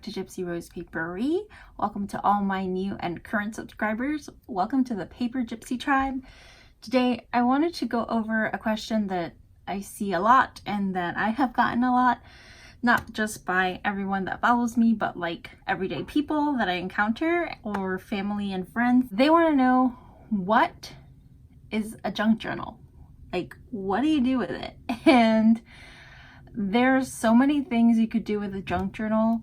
back to Gypsy Rosepaperie. Welcome to all my new and current subscribers. Welcome to the Paper Gipsy Tribe. Today I wanted to go over a question that I see a lot and that I have gotten a lot, not just by everyone that follows me, but like everyday people that I encounter or family and friends. They want to know, what is a junk journal? Like, what do you do with it? And there's so many things you could do with a junk journal.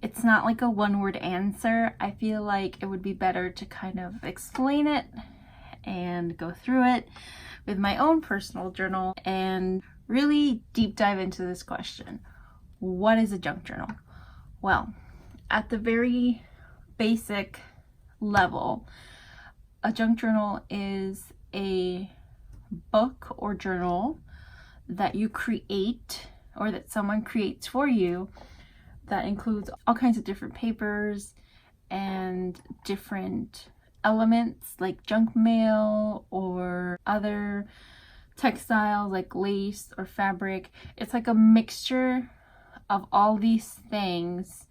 It's not like a one-word answer. I feel like it would be better to kind of explain it and go through it with my own personal journal and really deep dive into this question. What is a junk journal? Well, at the very basic level, a junk journal is a book or journal that you create or that someone creates for you that includes all kinds of different papers and different elements like junk mail or other textiles like lace or fabric. It's like a mixture of all these things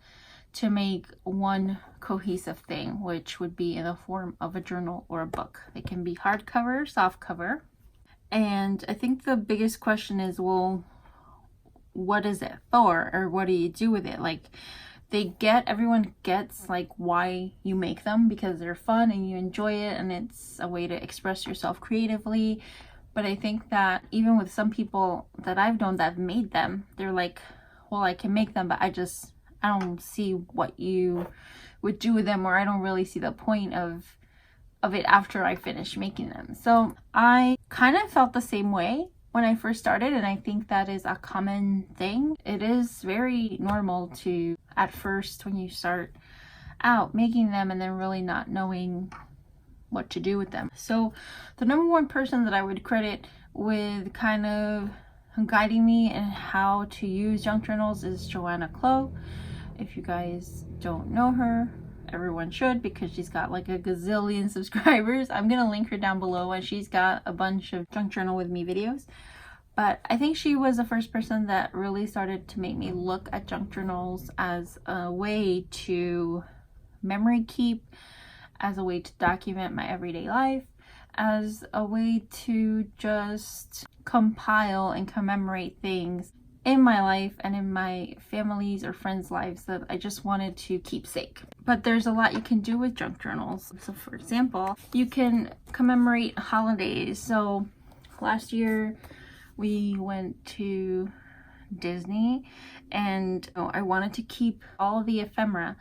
to make one cohesive thing, which would be in the form of a journal or a book. It can be hardcover, softcover. And I think the biggest question is, well, what is it for, or what do you do with it? Like, everyone gets like why you make them, because they're fun and you enjoy it and it's a way to express yourself creatively. But I think that even with some people that I've known that have made them, they're like, well, I can make them, but I don't see what you would do with them, or I don't really see the point of it after I finish making them. So I kind of felt the same way when I first started, and I think that is a common thing. It is very normal to, at first, when you start out making them and then really not knowing what to do with them. So the number one person that I would credit with kind of guiding me in how to use junk journals is Johanna Clough. If you guys don't know her, everyone should, because she's got like a gazillion subscribers. I'm gonna link her down below, and she's got a bunch of junk journal with me videos. But I think she was the first person that really started to make me look at junk journals as a way to memory keep, as a way to document my everyday life, as a way to just compile and commemorate things in my life and in my family's or friends' lives that I just wanted to keepsake. But there's a lot you can do with junk journals. So for example, you can commemorate holidays. So last year we went to Disney, and I wanted to keep all of the ephemera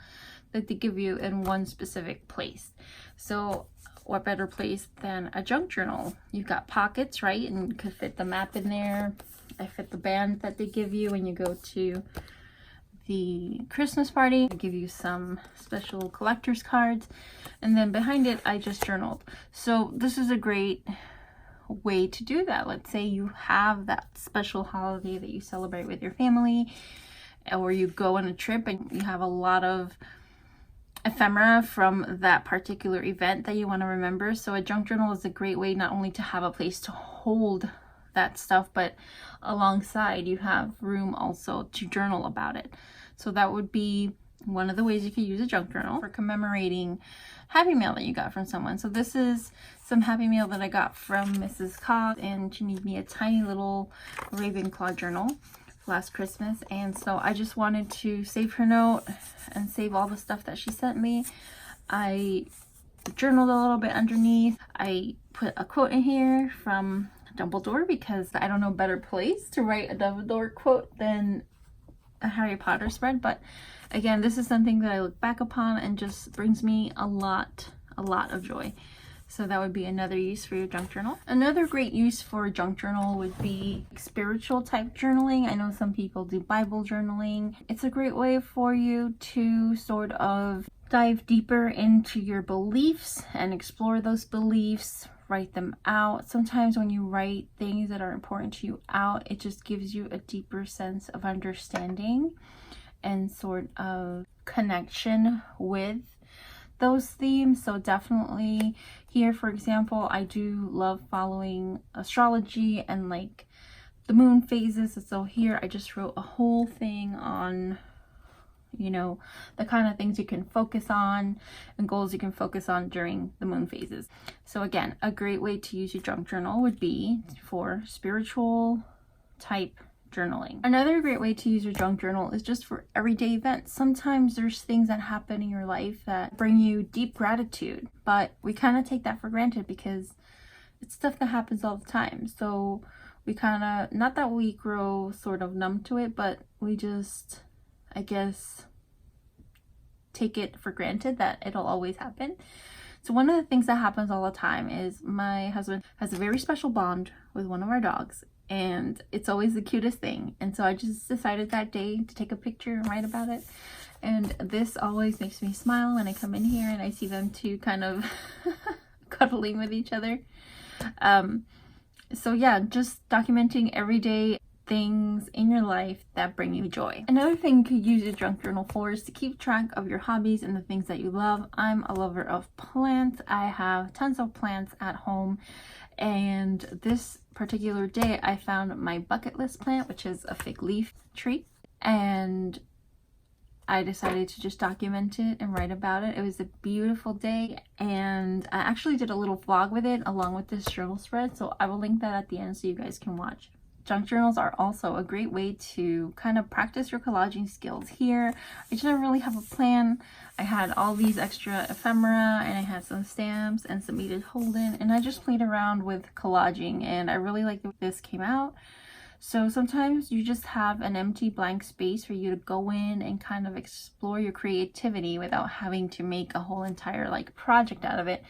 that they give you in one specific place. So what better place than a junk journal? You've got pockets, right? And you could fit the map in there. I fit the band that they give you when you go to the Christmas party. They give you some special collector's cards. And then behind it, I just journaled. So this is a great way to do that. Let's say you have that special holiday that you celebrate with your family, or you go on a trip and you have a lot of ephemera from that particular event that you want to remember. So a junk journal is a great way not only to have a place to hold that stuff, but alongside you have room also to journal about it. So that would be one of the ways you could use a junk journal for commemorating Happy Mail that you got from someone. So this is some Happy Mail that I got from Mrs. Clough, and she made me a tiny little Ravenclaw journal last Christmas, and so I just wanted to save her note and save all the stuff that she sent me. I journaled a little bit underneath. I put a quote in here from Dumbledore, because I don't know a better place to write a Dumbledore quote than a Harry Potter spread. But again, this is something that I look back upon and just brings me a lot of joy. So that would be another use for your junk journal. Another great use for a junk journal would be spiritual type journaling. I know some people do Bible journaling. It's a great way for you to sort of dive deeper into your beliefs and explore those beliefs, write them out. Sometimes when you write things that are important to you out, it just gives you a deeper sense of understanding and sort of connection with those themes. So definitely here, for example, I do love following astrology and like the moon phases. So here I just wrote a whole thing on you know, the kind of things you can focus on and goals you can focus on during the moon phases. So again, a great way to use your junk journal would be for spiritual type journaling. Another great way to use your junk journal is just for everyday events. Sometimes there's things that happen in your life that bring you deep gratitude, but we kind of take that for granted because it's stuff that happens all the time. So we kind of, not that we grow sort of numb to it, but we just, I guess, take it for granted that it'll always happen. So one of the things that happens all the time is my husband has a very special bond with one of our dogs, and it's always the cutest thing. And so I just decided that day to take a picture and write about it. And this always makes me smile when I come in here and I see them two kind of cuddling with each other. So yeah, just documenting everyday things in your life that bring you joy. Another thing you could use your junk journal for is to keep track of your hobbies and the things that you love. I'm a lover of plants. I have tons of plants at home, and this particular day I found my bucket list plant, which is a fig leaf tree, and I decided to just document it and write about it. It was a beautiful day, and I actually did a little vlog with it along with this journal spread, so I will link that at the end so you guys can watch. Junk journals are also a great way to kind of practice your collaging skills. Here, I didn't really have a plan. I had all these extra ephemera, and I had some stamps and some Edith Holden, and I just played around with collaging, and I really like that this came out. So sometimes you just have an empty blank space for you to go in and kind of explore your creativity without having to make a whole entire like project out of it.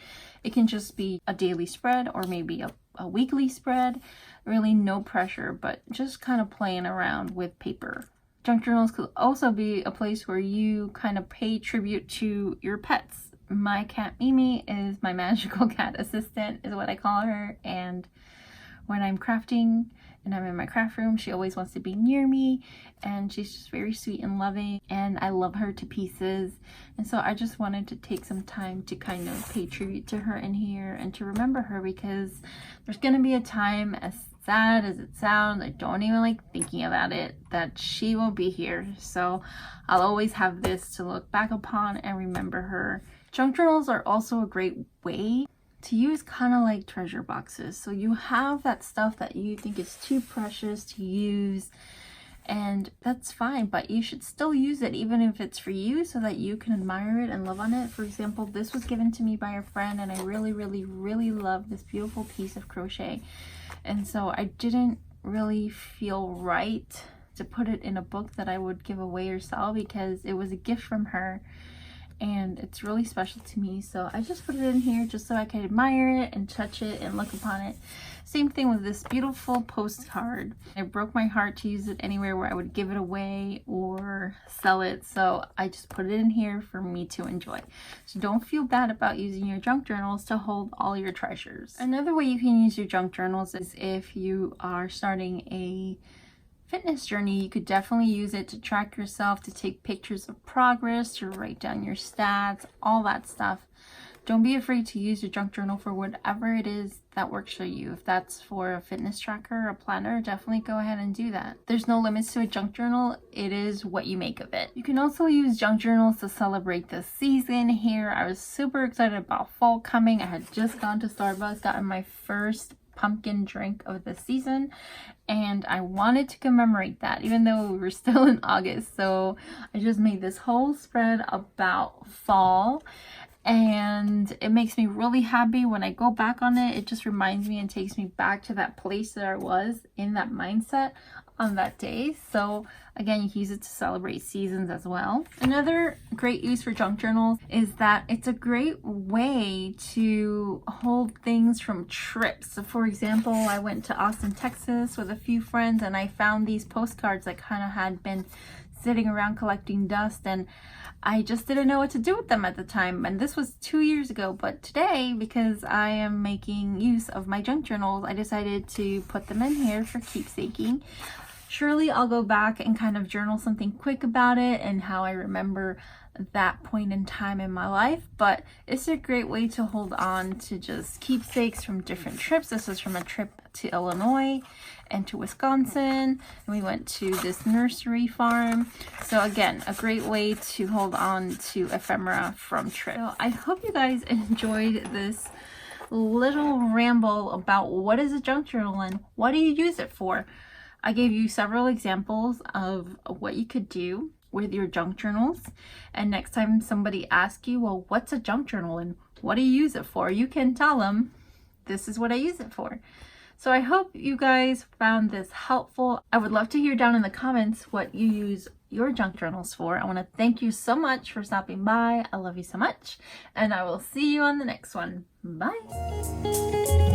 It can just be a daily spread or maybe a weekly spread. Really no pressure, but just kind of playing around with paper. Junk journals could also be a place where you kind of pay tribute to your pets. My cat Mimi is my magical cat assistant, is what I call her, and when I'm crafting and I'm in my craft room, she always wants to be near me, and she's just very sweet and loving, and I love her to pieces. And so I just wanted to take some time to kind of pay tribute to her in here and to remember her, because there's gonna be a time, as sad as it sounds, I don't even like thinking about it, that she won't be here. So I'll always have this to look back upon and remember her. Junk journals are also a great way to use, kind of like treasure boxes. So you have that stuff that you think is too precious to use, and that's fine, but you should still use it even if it's for you, so that you can admire it and love on it. For example, this was given to me by a friend, and I really love this beautiful piece of crochet, and so I didn't really feel right to put it in a book that I would give away or sell, because it was a gift from her and it's really special to me. So I just put it in here just so I could admire it and touch it and look upon it. Same thing with this beautiful postcard. It broke my heart to use it anywhere where I would give it away or sell it, so I just put it in here for me to enjoy. So don't feel bad about using your junk journals to hold all your treasures. Another way you can use your junk journals is if you are starting a fitness journey. You could definitely use it to track yourself, to take pictures of progress, to write down your stats, all that stuff. Don't be afraid to use your junk journal for whatever it is that works for you. If that's for a fitness tracker or a planner, definitely go ahead and do that. There's no limits to a junk journal. It is what you make of it. You can also use junk journals to celebrate the season. Here, I was super excited about fall coming. I had just gone to Starbucks, gotten my first pumpkin drink of the season, and I wanted to commemorate that even though we were still in August. So I just made this whole spread about fall, and it makes me really happy when I go back on it. It just reminds me and takes me back to that place that I was in, that mindset on that day. So again, you can use it to celebrate seasons as well. Another great use for junk journals is that it's a great way to hold things from trips. So for example, I went to Austin, Texas with a few friends, and I found these postcards that kind of had been sitting around collecting dust, and I just didn't know what to do with them at the time. And this was 2 years ago, but today, because I am making use of my junk journals, I decided to put them in here for keepsaking. Surely I'll go back and kind of journal something quick about it and how I remember that point in time in my life, but it's a great way to hold on to just keepsakes from different trips. This is from a trip to Illinois and to Wisconsin, and we went to this nursery farm. So again, a great way to hold on to ephemera from trips. So I hope you guys enjoyed this little ramble about what is a junk journal and what do you use it for. I gave you several examples of what you could do with your junk journals, and next time somebody asks you, well, what's a junk journal and what do you use it for, you can tell them, this is what I use it for. So I hope you guys found this helpful. I would love to hear down in the comments what you use your junk journals for. I want to thank you so much for stopping by. I love you so much, and I will see you on the next one. Bye.